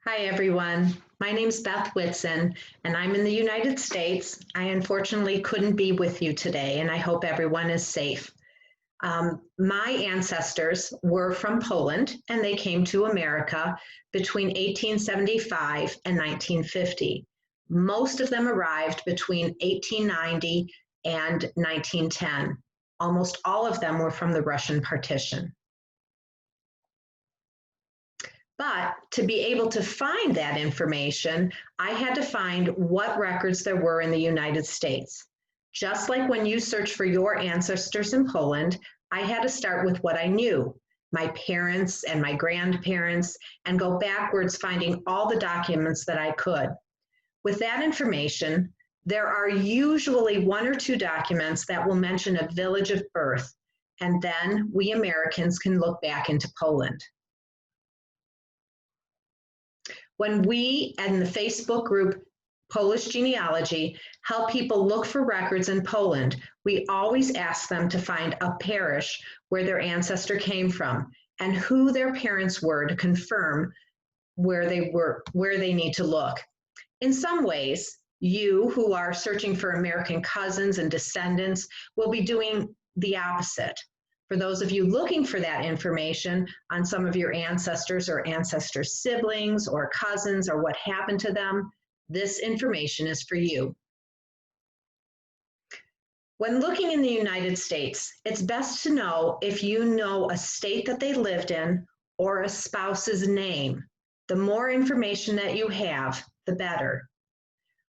Hi, everyone. My name's Beth Whitson, and I'm in the United States. I unfortunately couldn't be with you today, and I hope everyone is safe. My ancestors were from Poland, and they came to America between 1875 and 1950. Most of them arrived between 1890 and 1910. Almost all of them were from the Russian partition. But to be able to find that information, I had to find what records there were in the United States. Just like when you search for your ancestors in Poland, I had to start with what I knew, my parents and my grandparents, and go backwards finding all the documents that I could. With that information, there are usually one or two documents that will mention a village of birth, and then we Americans can look back into Poland. When we and the Facebook group Polish Genealogy help people look for records in Poland, we always ask them to find a parish where their ancestor came from and who their parents were to confirm where they need to look. In some ways, you who are searching for American cousins and descendants will be doing the opposite. For those of you looking for that information on some of your ancestors or ancestor siblings or cousins or what happened to them, this information is for you. When looking in the United States, it's best to know if you know a state that they lived in or a spouse's name. The more information that you have, the better.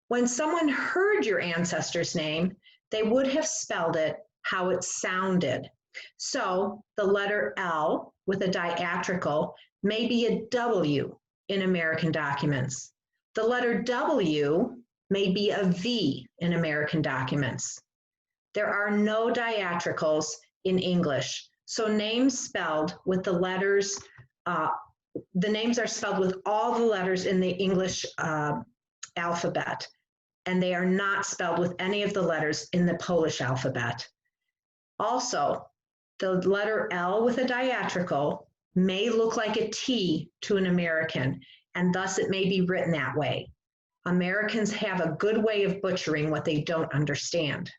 When someone heard your ancestor's name, they would have spelled it how it sounded. So the letter L with a diacritical may be a W in American documents. The letter W may be a V in American documents. There are no diacriticals in English, so names spelled with the letters, the names are spelled with all the letters in the English alphabet, and they are not spelled with any of the letters in the Polish alphabet. Also, the letter L with a diacritical may look like a T to an American, and thus it may be written that way. Americans have a good way of butchering what they don't understand.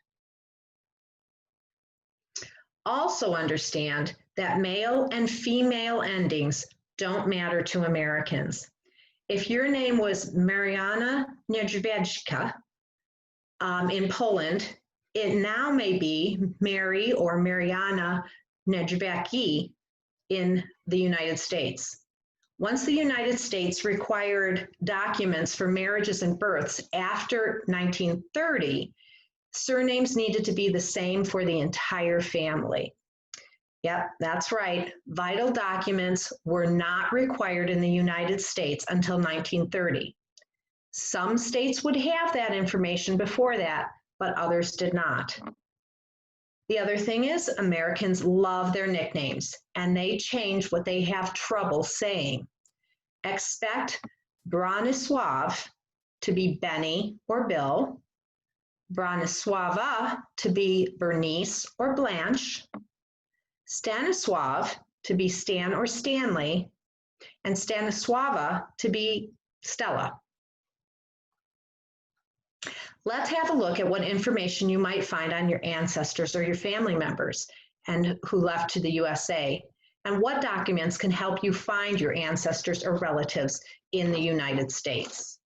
Also understand that male and female endings don't matter to Americans. If your name was Mariana Niedźwiecka in Poland, it now may be Mary or Mariana Niedźwiecki in the United States. Once the United States required documents for marriages and births after 1930, surnames needed to be the same for the entire family. Yep, that's right. Vital documents were not required in the United States until 1930. Some states would have that information before that, but others did not. The other thing is Americans love their nicknames, and they change what they have trouble saying. Expect Bronisław to be Benny or Bill, Bronisława to be Bernice or Blanche, Stanisław to be Stan or Stanley, and Stanisława to be Stella. Let's have a look at what information you might find on your ancestors or your family members and who left to the USA, and what documents can help you find your ancestors or relatives in the United States.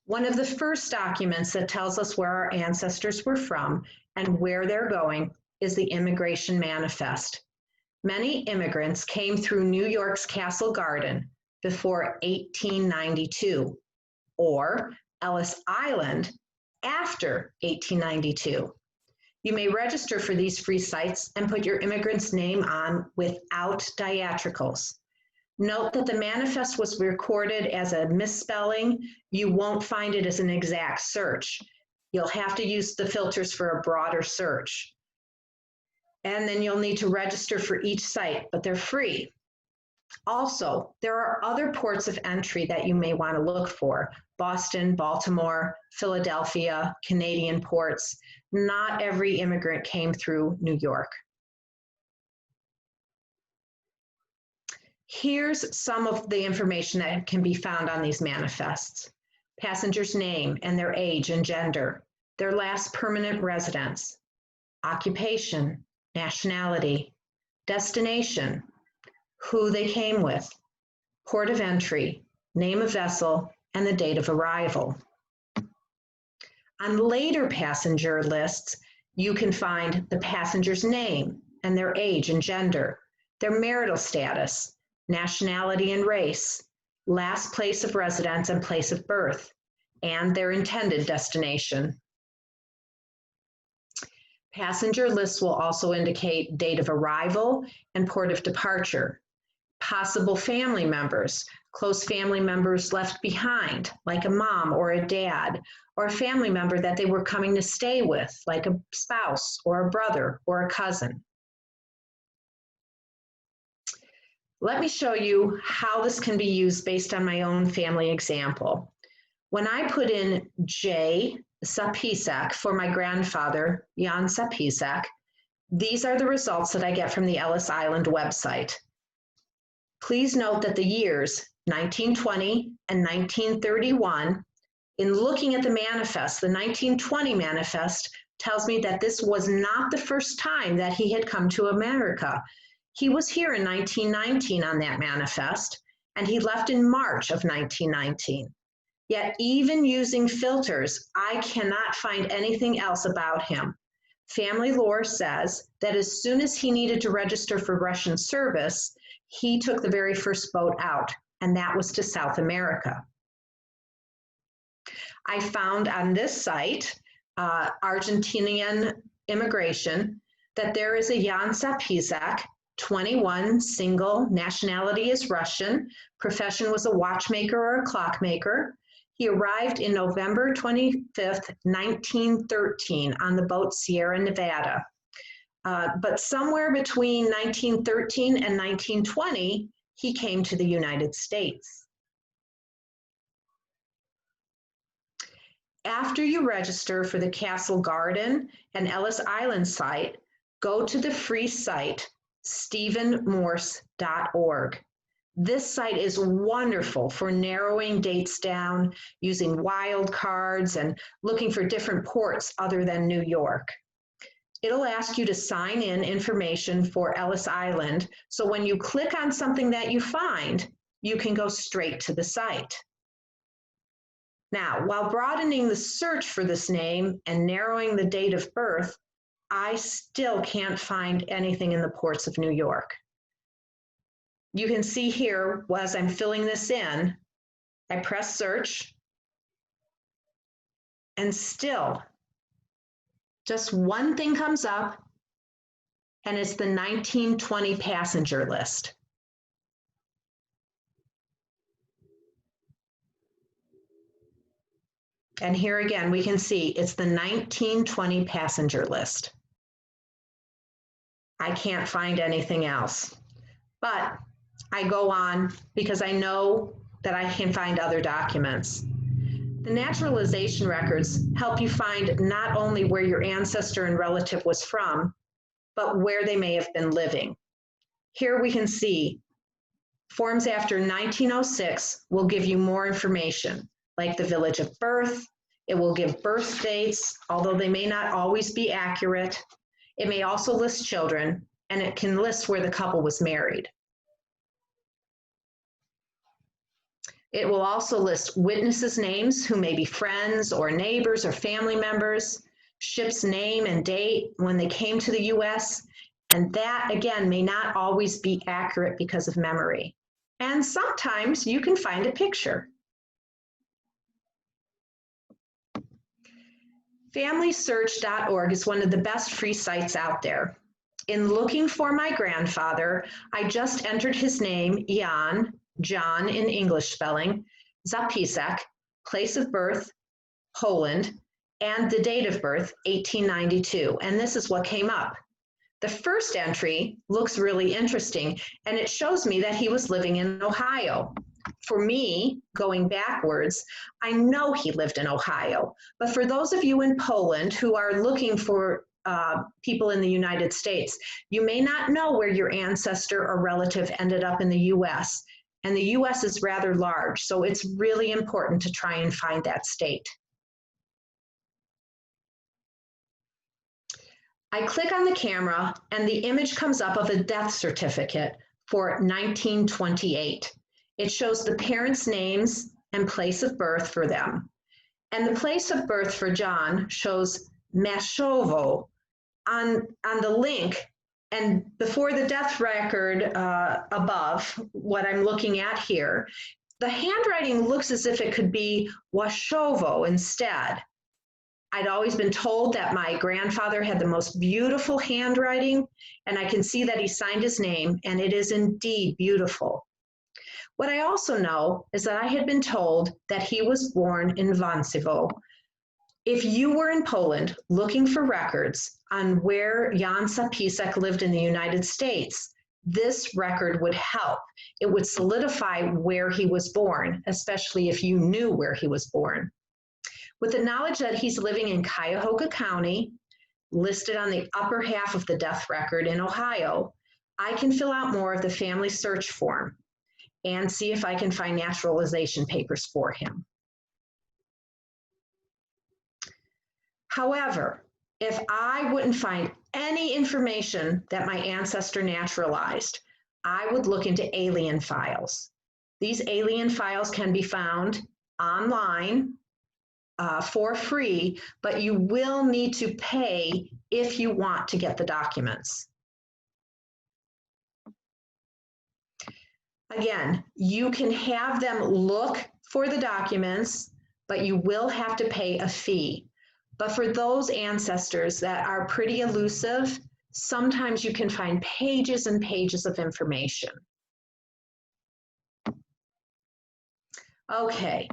One of the first documents that tells us where our ancestors were from and where they're going is the Immigration Manifest. Many immigrants came through New York's Castle Garden before 1892. Or Ellis Island after 1892. You may register for these free sites and put your immigrant's name on without diacriticals. Note that the manifest was recorded as a misspelling. You won't find it as an exact search. You'll have to use the filters for a broader search. And then you'll need to register for each site, but they're free. Also, there are other ports of entry that you may want to look for: Boston, Baltimore, Philadelphia, Canadian ports. Not every immigrant came through New York. Here's some of the information that can be found on these manifests. Passenger's name and their age and gender, their last permanent residence, occupation, nationality, destination, who they came with, port of entry, name of vessel, and the date of arrival. On later passenger lists, you can find the passenger's name and their age and gender, their marital status, nationality and race, last place of residence and place of birth, and their intended destination. Passenger lists will also indicate date of arrival and port of departure, possible family members, close family members left behind, like a mom or a dad, or a family member that they were coming to stay with, like a spouse or a brother or a cousin. Let me show you how this can be used based on my own family example. When I put in J. Zapisak for my grandfather, Jan Zapisak, these are the results that I get from the Ellis Island website. Please note that the years 1920 and 1931, in looking at the manifest, the 1920 manifest tells me that this was not the first time that he had come to America. He was here in 1919 on that manifest, and he left in March of 1919. Yet even using filters, I cannot find anything else about him. Family lore says that as soon as he needed to register for Russian service, he took the very first boat out, and that was to South America. I found on this site, Argentinian Immigration, that there is a Jan Zapisak, 21, single, nationality is Russian, profession was a watchmaker or a clockmaker. He arrived in November 25th, 1913 on the boat Sierra Nevada. But somewhere between 1913 and 1920, he came to the United States. After you register for the Castle Garden and Ellis Island site, go to the free site, stephenmorse.org. This site is wonderful for narrowing dates down, using wildcards, and looking for different ports other than New York. It'll ask you to sign in information for Ellis Island, so when you click on something that you find, you can go straight to the site. Now, while broadening the search for this name and narrowing the date of birth, I still can't find anything in the ports of New York. You can see here, as I'm filling this in, I press search, and still, just one thing comes up, and it's the 1920 passenger list. And here again, we can see it's the 1920 passenger list. I can't find anything else, but I go on because I know that I can find other documents. The naturalization records help you find not only where your ancestor and relative was from, but where they may have been living. Here we can see forms after 1906 will give you more information, like the village of birth. It will give birth dates, although they may not always be accurate. It may also list children, and it can list where the couple was married. It will also list witnesses' names who may be friends or neighbors or family members, ship's name and date when they came to the US, and that again may not always be accurate because of memory. And sometimes you can find a picture. FamilySearch.org is one of the best free sites out there. In looking for my grandfather, I just entered his name, Jan, John in English spelling, Zapisak, place of birth, Poland, and the date of birth, 1892, and this is what came up. The first entry looks really interesting, and it shows me that he was living in Ohio. For me, going backwards, I know he lived in Ohio, but for those of you in Poland who are looking for people in the United States. You may not know where your ancestor or relative ended up in the US, and the US is rather large, so it's really important to try and find that state. I click on the camera and the image comes up of a death certificate for 1928. It shows the parents' names and place of birth for them. And the place of birth for John shows Mashovo on the link, and before the death record above what I'm looking at here, the handwriting looks as if it could be Washovo instead. I'd always been told that my grandfather had the most beautiful handwriting, and I can see that he signed his name, and it is indeed beautiful. What I also know is that I had been told that he was born in Wancewo. If you were in Poland looking for records on where Jan Zapisek lived in the United States, this record would help. It would solidify where he was born, especially if you knew where he was born. With the knowledge that he's living in Cuyahoga County, listed on the upper half of the death record in Ohio, I can fill out more of the family search form and see if I can find naturalization papers for him. However, if I wouldn't find any information that my ancestor naturalized, I would look into alien files. These alien files can be found online for free, but you will need to pay if you want to get the documents. Again, you can have them look for the documents, but you will have to pay a fee. But for those ancestors that are pretty elusive, sometimes you can find pages and pages of information. Okay.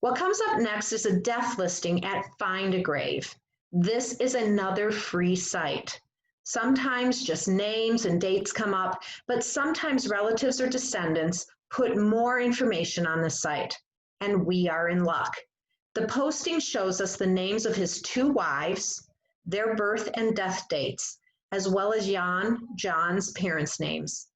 What comes up next is a death listing at Find a Grave. This is another free site. Sometimes just names and dates come up, but sometimes relatives or descendants put more information on the site, and we are in luck. The posting shows us the names of his 2 wives, their birth and death dates, as well as John's parents' names.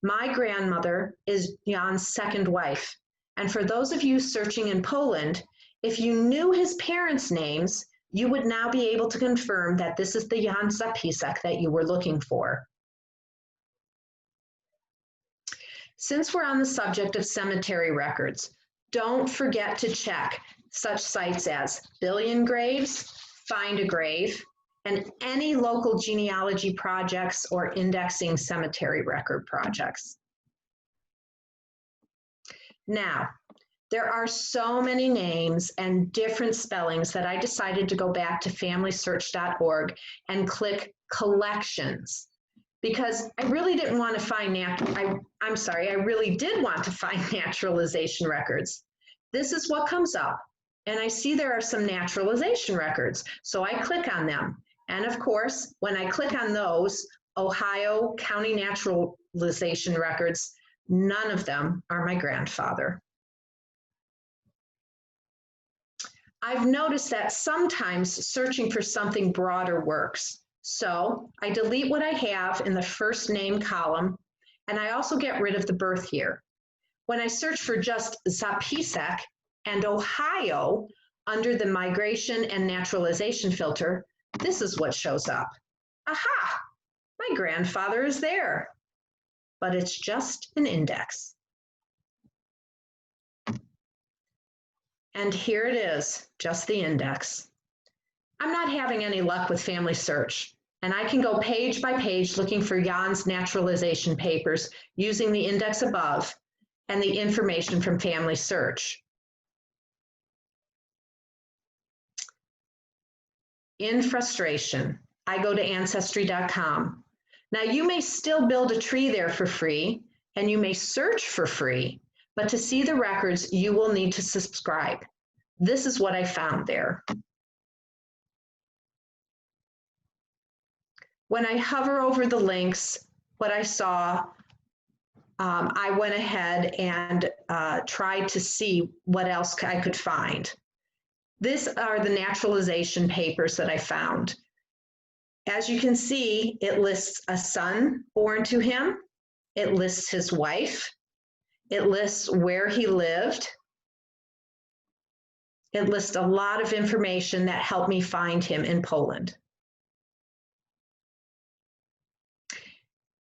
My grandmother is Jan's second wife. And for those of you searching in Poland, if you knew his parents' names, you would now be able to confirm that this is the Jan Zapisek that you were looking for. Since we're on the subject of cemetery records, don't forget to check such sites as Billion Graves, Find a Grave, and any local genealogy projects or indexing cemetery record projects. Now, there are so many names and different spellings that I decided to go back to FamilySearch.org and click Collections, because I really didn't want to find I really did want to find naturalization records. This is what comes up, and I see there are some naturalization records, so I click on them. And of course, when I click on those Ohio County naturalization records, none of them are my grandfather. I've noticed that sometimes searching for something broader works. So I delete what I have in the first name column, and I also get rid of the birth year. When I search for just Zapisek and Ohio under the migration and naturalization filter, this is what shows up. Aha, my grandfather is there, but it's just an index. And here it is, just the index. I'm not having any luck with Family Search, and I can go page by page looking for Jan's naturalization papers using the index above and the information from Family Search. In frustration, I go to Ancestry.com. Now, you may still build a tree there for free, and you may search for free, but to see the records, you will need to subscribe. This is what I found there. When I hover over the links, what I saw, I went ahead and tried to see what else I could find. These are the naturalization papers that I found. As you can see, it lists a son born to him. It lists his wife. It lists where he lived. It lists a lot of information that helped me find him in Poland.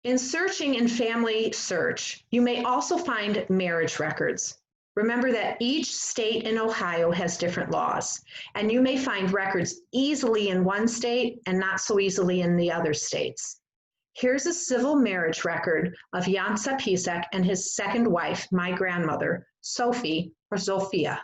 In searching in Family Search, you may also find marriage records. Remember that each state in Ohio has different laws, and you may find records easily in one state and not so easily in the other states. Here's a civil marriage record of Jan Zapisek and his second wife, my grandmother, Sophie or Zofia.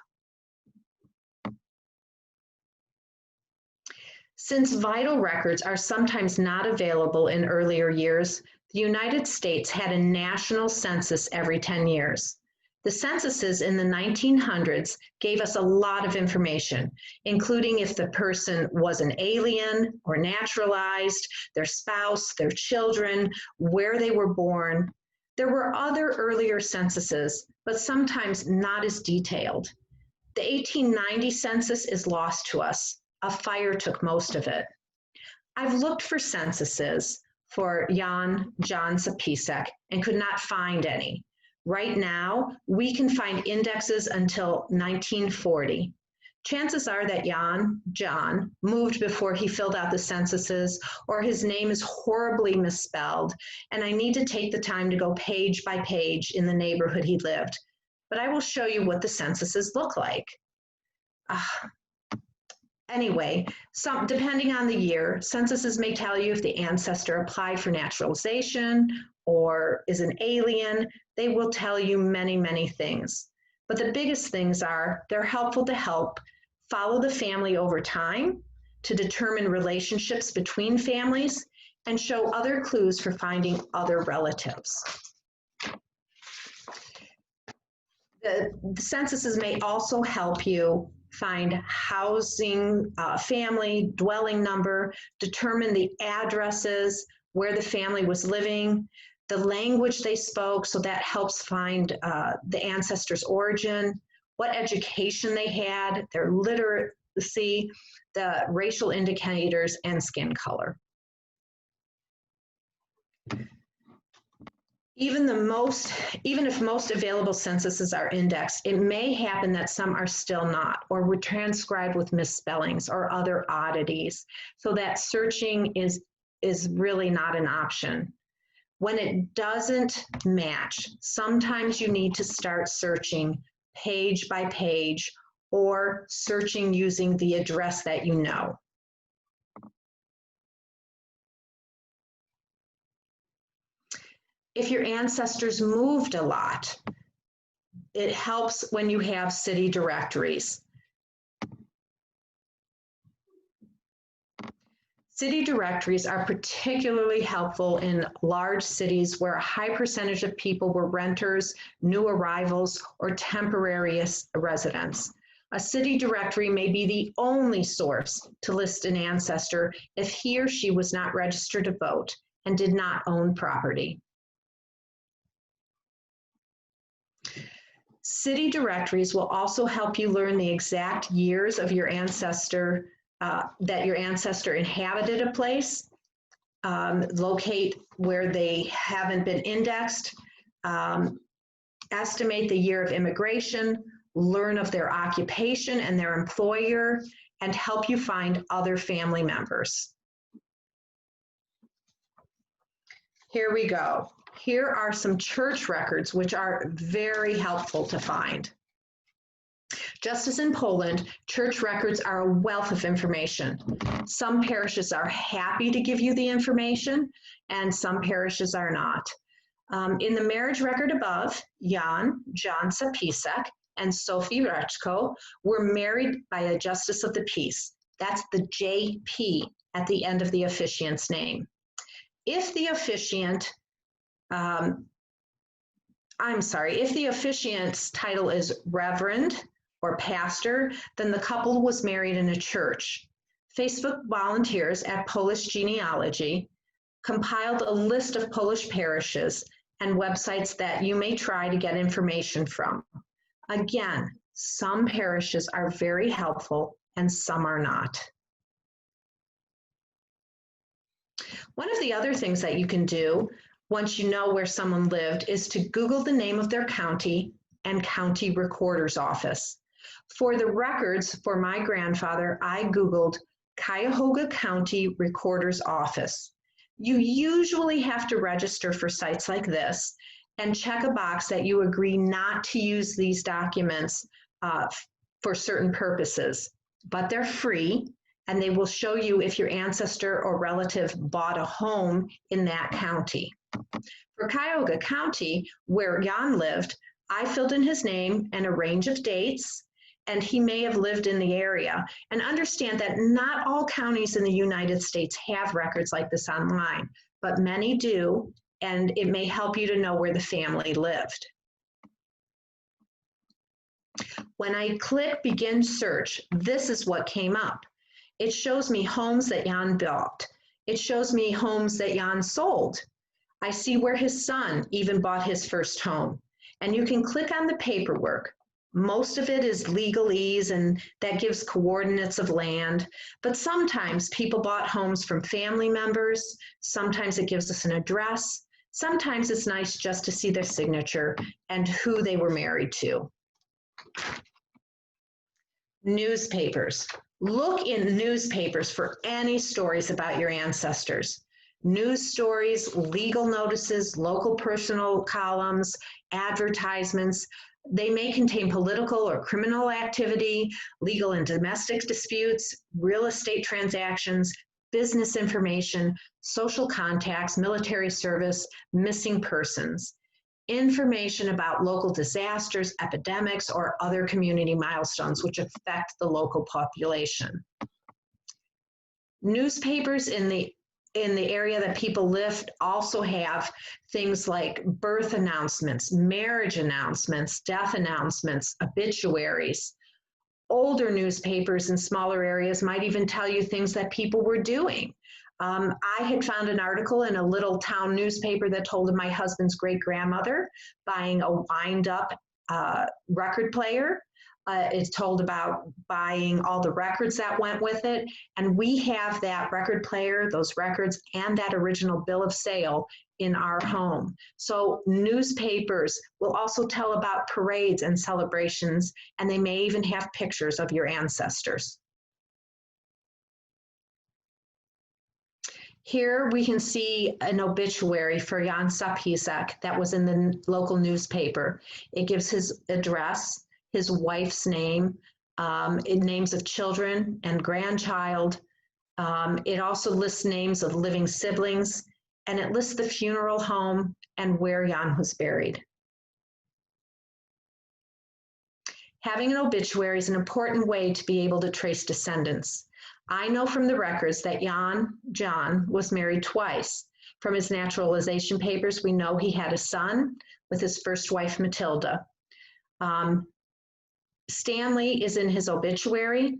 Since vital records are sometimes not available in earlier years, the United States had a national census every 10 years. The censuses in the 1900s gave us a lot of information, including if the person was an alien or naturalized, their spouse, their children, where they were born. There were other earlier censuses, but sometimes not as detailed. The 1890 census is lost to us. A fire took most of it. I've looked for censuses for Jan Zapisek and could not find any. Right now, we can find indexes until 1940. Chances are that John, moved before he filled out the censuses, or his name is horribly misspelled, and I need to take the time to go page by page in the neighborhood he lived. But I will show you what the censuses look like. Anyway, depending on the year, censuses may tell you if the ancestor applied for naturalization or is an alien. They will tell you many, many things. But the biggest things are they're helpful to help follow the family over time, to determine relationships between families, and show other clues for finding other relatives. The censuses may also help you find housing, family, dwelling number, determine the addresses, where the family was living, the language they spoke, so that helps find the ancestor's origin, what education they had, their literacy, the racial indicators, and skin color. Even if most available censuses are indexed, it may happen that some are still not, or were transcribed with misspellings or other oddities, so that searching is really not an option. When it doesn't match, sometimes you need to start searching page by page or searching using the address that you know. If your ancestors moved a lot, it helps when you have city directories. City directories are particularly helpful in large cities where a high percentage of people were renters, new arrivals, or temporary residents. A city directory may be the only source to list an ancestor if he or she was not registered to vote and did not own property. City directories will also help you learn the exact years of your ancestor, that your ancestor inhabited a place, locate where they haven't been indexed, estimate the year of immigration, learn of their occupation and their employer, and help you find other family members. Here we go. Here are some church records, which are very helpful to find. Just as in Poland, church records are a wealth of information. Some parishes are happy to give you the information, and some parishes are not. In the marriage record above, John Zapisek and Sophie Brzeg were married by a justice of the peace. That's the JP at the end of the officiant's name. If the officiant if the officiant's title is reverend or pastor, then the couple was married in a church. Facebook volunteers at Polish Genealogy compiled a list of Polish parishes and websites that you may try to get information from. Again, some parishes are very helpful and some are not. One of the other things that you can do once you know where someone lived is to Google the name of their county and county recorder's office. For the records for my grandfather, I Googled Cuyahoga County Recorder's Office. You usually have to register for sites like this and check a box that you agree not to use these documents for certain purposes, but they're free and they will show you if your ancestor or relative bought a home in that county. For Cuyahoga County, where Jan lived, I filled in his name and a range of dates, and he may have lived in the area. And understand that not all counties in the United States have records like this online, but many do, and it may help you to know where the family lived. When I click Begin Search, this is what came up. It shows me homes that Jan bought. It shows me homes that Jan sold. I see where his son even bought his first home. And you can click on the paperwork. Most of it is legalese, and that gives coordinates of land. But sometimes people bought homes from family members. Sometimes it gives us an address. Sometimes it's nice just to see their signature and who they were married to. Newspapers. Look in newspapers for any stories about your ancestors. News stories, legal notices, local personal columns, advertisements. They may contain political or criminal activity, legal and domestic disputes, real estate transactions, business information, social contacts, military service, missing persons, information about local disasters, epidemics, or other community milestones which affect the local population. Newspapers in the area that people live also have things like birth announcements, marriage announcements, death announcements, obituaries. Older newspapers in smaller areas might even tell you things that people were doing. I had found an article in a little town newspaper that told of my husband's great-grandmother buying a wind-up record player. It told about buying all the records that went with it. And we have that record player, those records, and that original bill of sale in our home. So newspapers will also tell about parades and celebrations, and they may even have pictures of your ancestors. Here we can see an obituary for Jan Sapizek that was in the local newspaper. It gives his address, his wife's name, names of children and grandchild. It also lists names of living siblings, and it lists the funeral home and where Jan was buried. Having an obituary is an important way to be able to trace descendants. I know from the records that John was married twice. From his naturalization papers, we know he had a son with his first wife, Matilda. Stanley is in his obituary.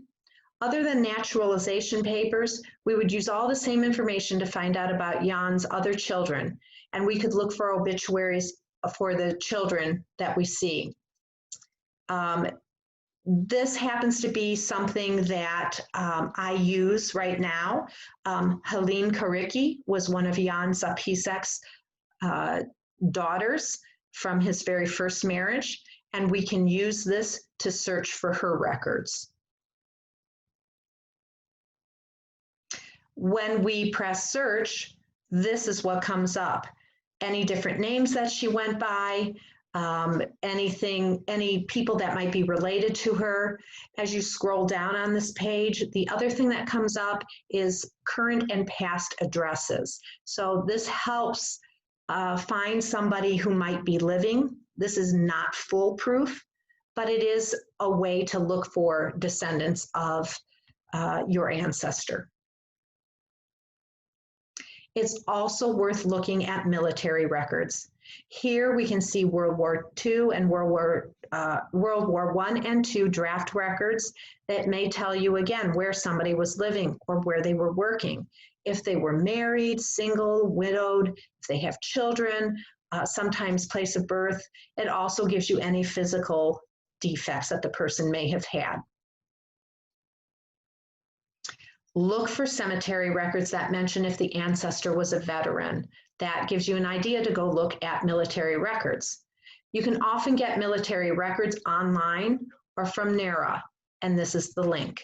Other than naturalization papers, we would use all the same information to find out about Jan's other children, and we could look for obituaries for the children that we see. This happens to be something that I use right now. Helene Karicki was one of Jan Zapizek's daughters from his very first marriage, and we can use this to search for her records. When we press search, this is what comes up. Any different names that she went by, any people that might be related to her. As you scroll down on this page, the other thing that comes up is current and past addresses. So this helps find somebody who might be living. This is not foolproof, but it is a way to look for descendants of your ancestor. It's also worth looking at military records. Here we can see World War II and World War I and II draft records that may tell you again where somebody was living or where they were working. If they were married, single, widowed, if they have children, sometimes place of birth. It also gives you any physical defects that the person may have had. Look for cemetery records that mention if the ancestor was a veteran. That gives you an idea to go look at military records. You can often get military records online or from NARA, and this is the link.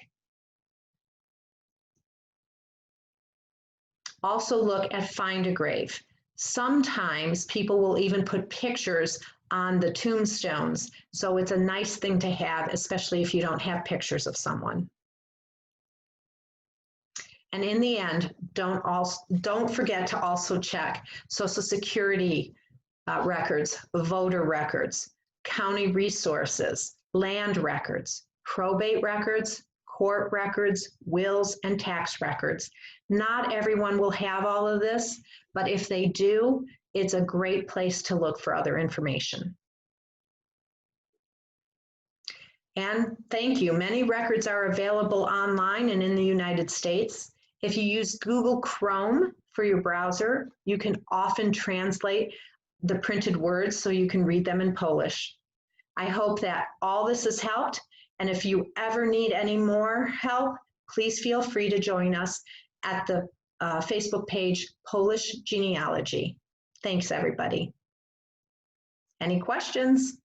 Also look at Find a Grave. Sometimes people will even put pictures on the tombstones, so it's a nice thing to have, especially if you don't have pictures of someone. And in the end, don't forget to also check Social Security records, voter records, county resources, land records, probate records, court records, wills, and tax records. Not everyone will have all of this, but if they do, it's a great place to look for other information. And thank you. Many records are available online and in the United States. If you use Google Chrome for your browser, you can often translate the printed words so you can read them in Polish. I hope that all this has helped, and if you ever need any more help, please feel free to join us at the Facebook page Polish Genealogy. Thanks, everybody. Any questions?